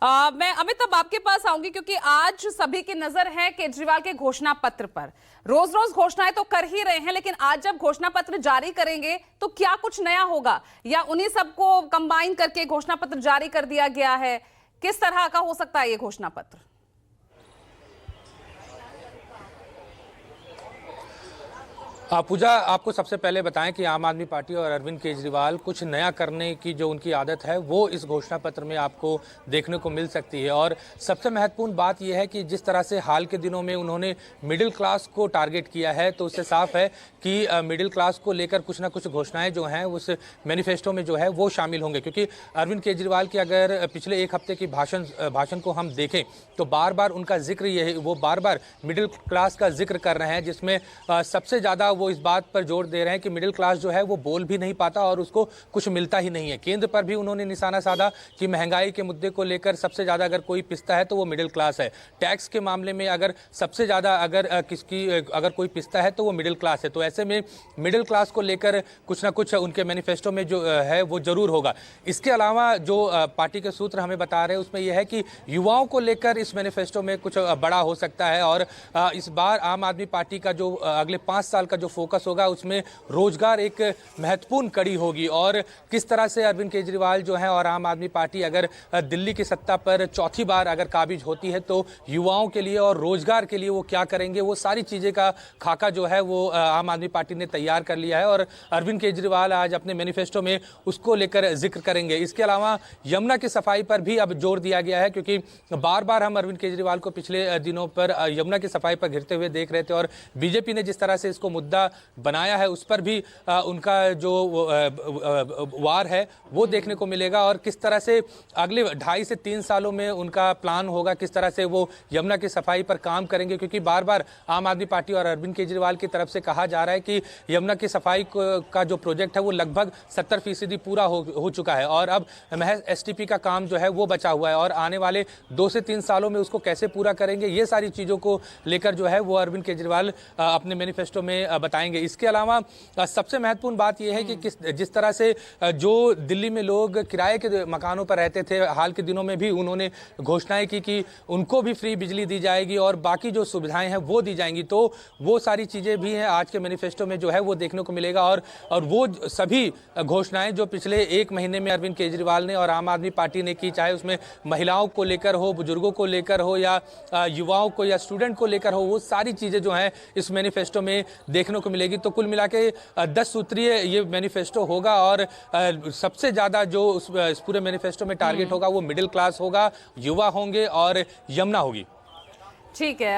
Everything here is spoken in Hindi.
मैं अमित अब आपके पास आऊंगी क्योंकि आज सभी की नजर है केजरीवाल के घोषणा पत्र पर। रोज रोज घोषणाएं तो कर ही रहे हैं, लेकिन आज जब घोषणा पत्र जारी करेंगे तो क्या कुछ नया होगा, या उन्हीं सबको कंबाइन करके घोषणा पत्र जारी कर दिया गया है? किस तरह का हो सकता है ये घोषणा पत्र? पूजा, आपको सबसे पहले बताएं कि आम आदमी पार्टी और अरविंद केजरीवाल कुछ नया करने की जो उनकी आदत है वो इस घोषणा पत्र में आपको देखने को मिल सकती है। और सबसे महत्वपूर्ण बात यह है कि जिस तरह से हाल के दिनों में उन्होंने मिडिल क्लास को टारगेट किया है, तो उससे साफ है कि मिडिल क्लास को लेकर कुछ ना कुछ घोषणाएं जो हैं उस मैनिफेस्टो में जो है वो शामिल होंगे। क्योंकि अरविंद केजरीवाल की अगर पिछले एक हफ्ते की भाषण को हम देखें तो बार बार उनका जिक्र यही, वो बार बार मिडिल क्लास का जिक्र कर रहे हैं, जिसमें सबसे ज़्यादा वो इस बात पर जोर दे रहे हैं कि मिडिल क्लास जो है वो बोल भी नहीं पाता और उसको कुछ मिलता ही नहीं है। केंद्र पर भी उन्होंने निशाना साधा कि महंगाई के मुद्दे को लेकर सबसे ज़्यादा अगर कोई पिसता है तो वो मिडिल क्लास है। टैक्स के मामले में अगर सबसे ज़्यादा अगर कोई पिसता है तो वो मिडिल क्लास है। तो ऐसे में मिडिल क्लास को लेकर कुछ ना कुछ उनके मैनिफेस्टो में जो है वो जरूर होगा। इसके अलावा जो पार्टी के सूत्र हमें बता रहे हैं उसमें यह है कि युवाओं को लेकर इस मैनिफेस्टो में कुछ बड़ा हो सकता है। और इस बार आम आदमी पार्टी का जो अगले 5 साल का जो फोकस होगा उसमें रोजगार एक महत्वपूर्ण कड़ी होगी। और किस तरह से अरविंद केजरीवाल जो है और आम आदमी पार्टी अगर दिल्ली की सत्ता पर चौथी बार अगर काबिज होती है तो युवाओं के लिए और रोजगार के लिए वो क्या करेंगे, वो सारी चीजें का खाका जो है वो आम आदमी पार्टी ने तैयार कर लिया है और अरविंद केजरीवाल आज अपने मैनिफेस्टो में उसको लेकर जिक्र करेंगे। इसके अलावा यमुना की सफाई पर भी अब जोर दिया गया है, क्योंकि बार बार हम अरविंद केजरीवाल को पिछले दिनों पर यमुना की सफाई पर घिरते हुए देख रहे थे और बीजेपी ने जिस तरह से इसको मुद्दा बनाया है उस पर भी उनका जो वार है वो देखने को मिलेगा। और किस तरह से अगले 2.5 से 3 सालों में उनका प्लान होगा, किस तरह से वो यमुना की सफाई पर काम करेंगे, क्योंकि बार बार आम आदमी पार्टी और अरविंद केजरीवाल की तरफ से कहा जा रहा है कि यमुना की सफाई का जो प्रोजेक्ट है वो लगभग 70% पूरा हो चुका है और अब महज एसटीपी का काम जो है वो बचा हुआ है और आने वाले 2 से 3 सालों में उसको कैसे पूरा करेंगे, ये सारी चीज़ों को लेकर जो है वो अरविंद केजरीवाल अपने मैनिफेस्टो में बताएंगे। इसके अलावा सबसे महत्वपूर्ण बात यह है कि जिस तरह से जो दिल्ली में लोग किराए के मकानों पर रहते थे, हाल के दिनों में भी उन्होंने घोषणाएं की कि उनको भी फ्री बिजली दी जाएगी और बाकी जो सुविधाएं हैं वो दी जाएंगी। तो वो सारी चीज़ें भी हैं आज के मैनिफेस्टो में जो है वो देखने को मिलेगा। और वो सभी घोषणाएं जो पिछले 1 महीने में अरविंद केजरीवाल ने और आम आदमी पार्टी ने की, चाहे उसमें महिलाओं को लेकर हो, बुजुर्गों को लेकर हो या युवाओं को या स्टूडेंट को लेकर हो, वो सारी चीज़ें जो हैं इस मैनिफेस्टो में देखने को मिलेगी। तो कुल मिला के 10 सूत्रीय ये मैनिफेस्टो होगा और सबसे ज़्यादा जो इस पूरे मैनिफेस्टो में टारगेट होगा वो मिडिल क्लास होगा, युवा होंगे और यमुना होगी। ठीक है।